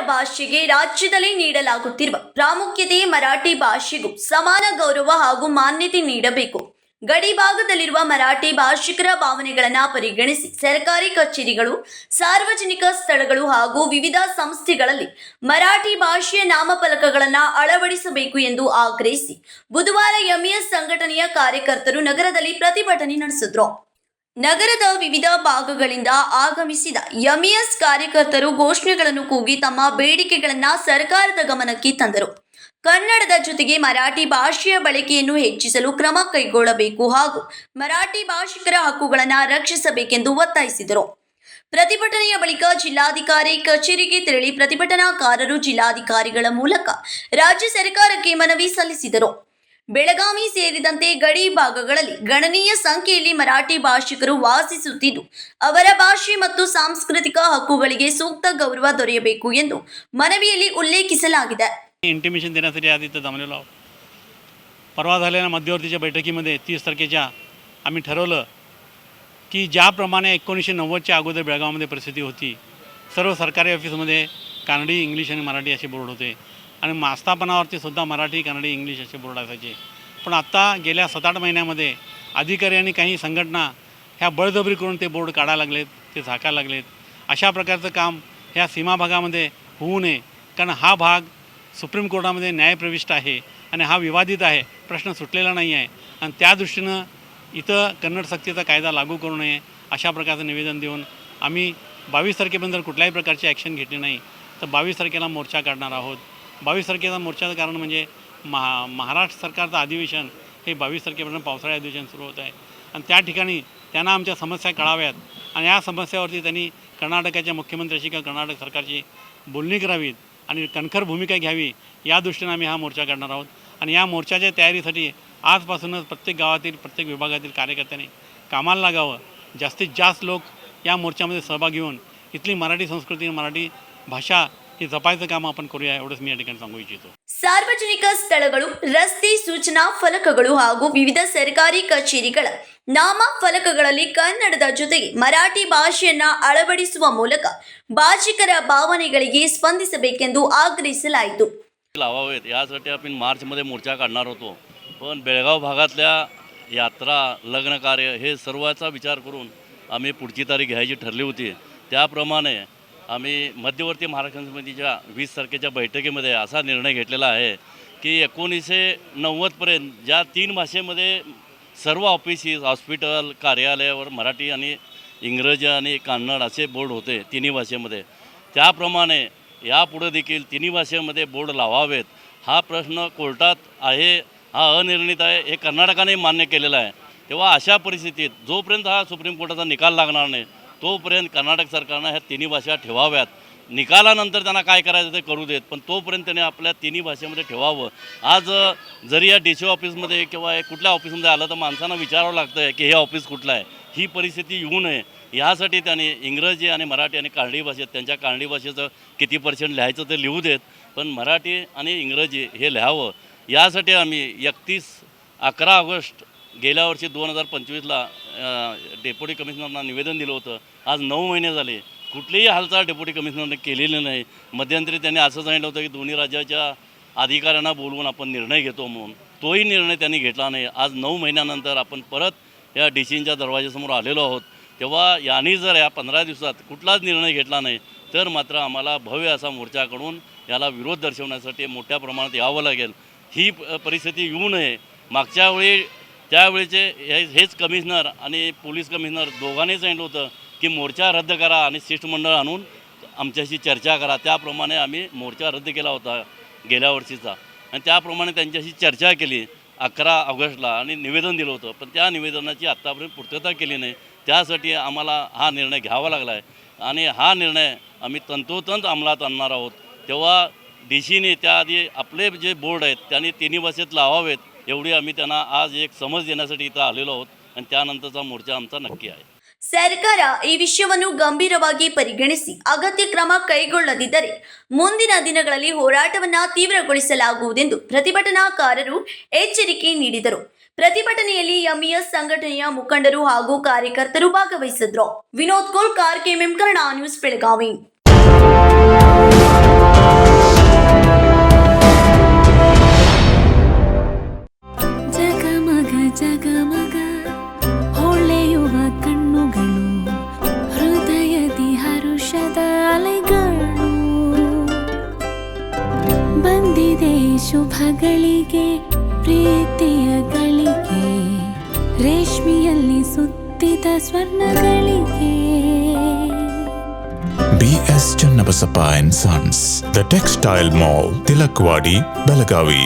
ಭಾಷೆಗೆ ರಾಜ್ಯದಲ್ಲಿ ನೀಡಲಾಗುತ್ತಿರುವ ಪ್ರಾಮುಖ್ಯತೆ ಮರಾಠಿ ಭಾಷೆಗೂ ಸಮಾನ ಗೌರವ ಹಾಗೂ ಮಾನ್ಯತೆ ನೀಡಬೇಕು. ಗಡಿ ಭಾಗದಲ್ಲಿರುವ ಮರಾಠಿ ಭಾಷಿಕರ ಭಾವನೆಗಳನ್ನು ಪರಿಗಣಿಸಿ ಸರ್ಕಾರಿ ಕಚೇರಿಗಳು, ಸಾರ್ವಜನಿಕ ಸ್ಥಳಗಳು ಹಾಗೂ ವಿವಿಧ ಸಂಸ್ಥೆಗಳಲ್ಲಿ ಮರಾಠಿ ಭಾಷೆಯ ನಾಮಫಲಕಗಳನ್ನು ಅಳವಡಿಸಬೇಕು ಎಂದು ಆಗ್ರಹಿಸಿ ಬುಧವಾರ ಎಂಇಎಸ್ ಸಂಘಟನೆಯ ಕಾರ್ಯಕರ್ತರು ನಗರದಲ್ಲಿ ಪ್ರತಿಭಟನೆ ನಡೆಸಿದರು. ನಗರದ ವಿವಿಧ ಭಾಗಗಳಿಂದ ಆಗಮಿಸಿದ ಎಂಇಎಸ್ ಕಾರ್ಯಕರ್ತರು ಘೋಷಣೆಗಳನ್ನು ಕೂಗಿ ತಮ್ಮ ಬೇಡಿಕೆಗಳನ್ನು ಸರ್ಕಾರದ ಗಮನಕ್ಕೆ ತಂದರು. ಕನ್ನಡದ ಜೊತೆಗೆ ಮರಾಠಿ ಭಾಷೆಯ ಬಳಕೆಯನ್ನು ಹೆಚ್ಚಿಸಲು ಕ್ರಮ ಕೈಗೊಳ್ಳಬೇಕು ಹಾಗೂ ಮರಾಠಿ ಭಾಷಿಕರ ಹಕ್ಕುಗಳನ್ನು ರಕ್ಷಿಸಬೇಕೆಂದು ಒತ್ತಾಯಿಸಿದರು. ಪ್ರತಿಭಟನೆಯ ಬಳಿಕ ಜಿಲ್ಲಾಧಿಕಾರಿ ಕಚೇರಿಗೆ ತೆರಳಿ ಪ್ರತಿಭಟನಾಕಾರರು ಜಿಲ್ಲಾಧಿಕಾರಿಗಳ ಮೂಲಕ ರಾಜ್ಯ ಸರ್ಕಾರಕ್ಕೆ ಮನವಿ ಸಲ್ಲಿಸಿದರು. ಬೆಳಗಾವಿ ಸೇರಿದಂತೆ ಗಡಿ ಭಾಗಗಳಲ್ಲಿ ಗಣನೀಯ ಸಂಖ್ಯೆಯಲ್ಲಿ ಮರಾಠಿ ಭಾಷಿಕರು ವಾಸಿಸುತ್ತಿದ್ದು, ಅವರ ಭಾಷೆ ಮತ್ತು ಸಾಂಸ್ಕೃತಿಕ ಹಕ್ಕುಗಳಿಗೆ ಸೂಕ್ತ गौरव ದೊರೆಯಬೇಕು ಎಂದು ಮನವಿಯಲ್ಲಿ उल्लेखिಸಲಾಗಿದೆ. इंटिमेशन देण्यासाठी आधी इथं जमलेलो आहोत. परवा झालेल्या मध्यवर्तीच्या बैठकीमध्ये 30 तारखेच्या आम्ही ठरवलं की ज्याप्रमाणे 1990च्या अगोदर बेळगावमध्ये परिस्थिती होती, सर्व सरकारी ऑफिसमध्ये कानडी, इंग्लिश आणि मराठी असे बोर्ड होते आणि आस्थापनावरती सुद्धा मराठी, कानडी, इंग्लिश असे बोर्ड असायचे. पण आता गेल्या 7-8 महिन्यामध्ये अधिकारी आणि काही संघटना ह्या बळजबरी करून ते बोर्ड काढायला लागलेत, ते झाकायला लागलेत. अशा प्रकारचं काम ह्या सीमा भागामध्ये होऊ नये, कारण हा भाग सुप्रीम कोर्टामध्ये न्यायप्रविष्ट आहे आणि हा विवादित आहे, प्रश्न सुटलेला नाही आहे आणि त्या दृष्टीनं इथं कन्नड सक्तीचा कायदा लागू करू नये अशा प्रकारचं निवेदन देऊन आम्ही 22 तारखेपर्यंत कुठल्याही प्रकारची ॲक्शन घेतली नाही तर 22 तारखेला मोर्चा काढणार आहोत. 22 तारखेचा मोर्चाचं कारण म्हणजे महाराष्ट्र सरकारचं अधिवेशन हे 22 तारखेपर्यंत पावसाळी अधिवेशन सुरू होत आहे आणि त्या ठिकाणी त्यांना आमच्या समस्या कळाव्यात आणि या समस्यावरती त्यांनी कर्नाटकाच्या मुख्यमंत्र्याशी किंवा कर्नाटक सरकारची बोलणी करावीत आणि कणखर भूमिका घ्यावी, या दृष्टीने आम्ही हा मोर्चा काढणार आहोत. आणि या मोर्चाच्या तयारीसाठी आजपासूनच प्रत्येक गावातील, प्रत्येक विभागातील कार्यकर्त्यांनी कामाला लागावं. जास्तीत जास्त लोक या मोर्चामध्ये सहभागी होऊन इथली मराठी संस्कृती, मराठी भाषा ही जपायचं काम आपण करूया, एवढंच मी या ठिकाणी सांगू इच्छितो. ಸಾರ್ವಜನಿಕ ಸ್ಥಳಗಳು, ರಸ್ತೆ ಸೂಚನಾ ಫಲಕಗಳು ಹಾಗೂ ವಿವಿಧ ಸರ್ಕಾರಿ ಕಚೇರಿಗಳ ನಾಮ ಫಲಕಗಳಲ್ಲಿ ಕನ್ನಡದ ಜೊತೆಗೆ ಮರಾಠಿ ಭಾಷೆಯನ್ನ ಅಳವಡಿಸುವ ಮೂಲಕ ಭಾಷಿಕರ ಭಾವನೆಗಳಿಗೆ ಸ್ಪಂದಿಸಬೇಕೆಂದು ಆಗ್ರಹಿಸಲಾಯಿತು. लावावेत यासाठी आपण मार्चमध्ये मोर्चा काढणार होतो, पण बेळगाव भागातल्या यात्रा, लग्न कार्य हे सर्वाचा विचार करून आम्ही पुढची तारीख घ्यायची ठरली होती. त्याप्रमाणे आम्ही मध्यवर्ती महाराष्ट्र समितीच्या 20 तारखेच्या बैठकीमध्ये असा निर्णय घेतलेला आहे की 1990पर्यंत ज्या 3 भाषेमध्ये सर्व ऑफिसेस, हॉस्पिटल, कार्यालयावर मराठी आणि इंग्रजी आणि कन्नड असे बोर्ड होते तिन्ही भाषेमध्ये, त्याप्रमाणे यापुढे देखील तिन्ही भाषेमध्ये बोर्ड लावावेत. हा प्रश्न कोर्टात आहे, हा अनिर्णित आहे, हे कर्नाटकाने मान्य केलेला आहे. तेव्हा अशा परिस्थितीत जोपर्यंत हा सुप्रीम कोर्टाचा निकाल लागणार नाही तोपर्यंत कर्नाटक सरकारनं ह्या तिन्ही भाषा ठेवाव्यात. निकालानंतर त्यांना काय करायचं ते करू देत, पण तोपर्यंत त्यांनी आपल्या तिन्ही भाषेमध्ये ठेवावं. आज जरी या DC ऑफिसमध्ये किंवा कुठल्या ऑफिसमध्ये आलं तर माणसांना विचारावं लागतं आहे की हे ऑफिस कुठलं आहे. ही परिस्थिती येऊ नये यासाठी त्यांनी इंग्रजी आणि मराठी आणि कानडी भाषेत त्यांच्या कानडी भाषेचं किती % लिहायचं ते लिहू देत, पण मराठी आणि इंग्रजी हे लिहावं. यासाठी आम्ही 11 ऑगस्ट गेल्या वर्षी 2025ला डेप्युटी कमिशनरना निवेदन दिलं होतं. आज 9 महिने झाले, कुठलीही हालचाल डेप्युटी कमिशनरने केलेली नाही. मध्यंतरी त्यांनी असं सांगितलं होतं की दोन्ही राज्याच्या अधिकाऱ्यांना बोलवून आपण निर्णय घेतो म्हणून, तोही निर्णय त्यांनी घेतला नाही. आज 9 महिन्यानंतर आपण परत या DCच्या दरवाजासमोर आलेलो आहोत. तेव्हा यांनी जर या 15 दिवसात कुठलाच निर्णय घेतला नाही तर मात्र आम्हाला भव्य असा मोर्चा काढून याला विरोध दर्शवण्यासाठी मोठ्या प्रमाणात यावं लागेल. ही परिस्थिती येऊ नये. मागच्या वेळी त्यावेळेचे हेच कमिशनर आणि पोलीस कमिशनर दोघांनी सांगितलं होतं की मोर्चा रद्द करा आणि शिष्टमंडळ आणून आमच्याशी चर्चा करा. त्याप्रमाणे आम्ही मोर्चा रद्द केला होता गेल्या वर्षीचा आणि त्याप्रमाणे त्यांच्याशी चर्चा केली 11 ऑगस्टला आणि निवेदन दिलं होतं, पण त्या निवेदनाची आत्तापर्यंत पूर्तता केली नाही. त्यासाठी आम्हाला हा निर्णय घ्यावा लागला आहे आणि हा निर्णय आम्ही तंतोतंत अंमलात आणणार आहोत. तेव्हा DCने त्याआधी आपले जे बोर्ड आहेत त्यांनी तिन्ही भाषेत लावावेत, एवढी आम्ही त्यांना आज एक समज देण्यासाठी इथं आलेलो आहोत आणि त्यानंतरचा मोर्चा आमचा नक्की आहे. ಸರ್ಕಾರ ಈ ವಿಷಯವನ್ನು ಗಂಭೀರವಾಗಿ ಪರಿಗಣಿಸಿ ಅಗತ್ಯ ಕ್ರಮ ಕೈಗೊಳ್ಳದಿದ್ದರೆ ಮುಂದಿನ ದಿನಗಳಲ್ಲಿ ಹೋರಾಟವನ್ನು ತೀವ್ರಗೊಳಿಸಲಾಗುವುದೆಂದು ಪ್ರತಿಭಟನಾಕಾರರು ಎಚ್ಚರಿಕೆ ನೀಡಿದರು. ಪ್ರತಿಭಟನೆಯಲ್ಲಿ ಎಂಇಎಸ್ ಸಂಘಟನೆಯ ಮುಖಂಡರು ಹಾಗೂ ಕಾರ್ಯಕರ್ತರು ಭಾಗವಹಿಸಿದ್ರು. Vinod Kolkar, KMM Kannada news, Belagavi. ಶುಭಗಳಿಗೆ ಪ್ರೀತಿಯ ಗಳಿಗೆ ರೇಷ್ಮೆಯಲ್ಲಿ ಸುತ್ತಿದ ಸ್ವರ್ಣಗಳಿಗೆ BS Channabasappa and Sons, The Textile Mall, Tilakvadi, Belagavi.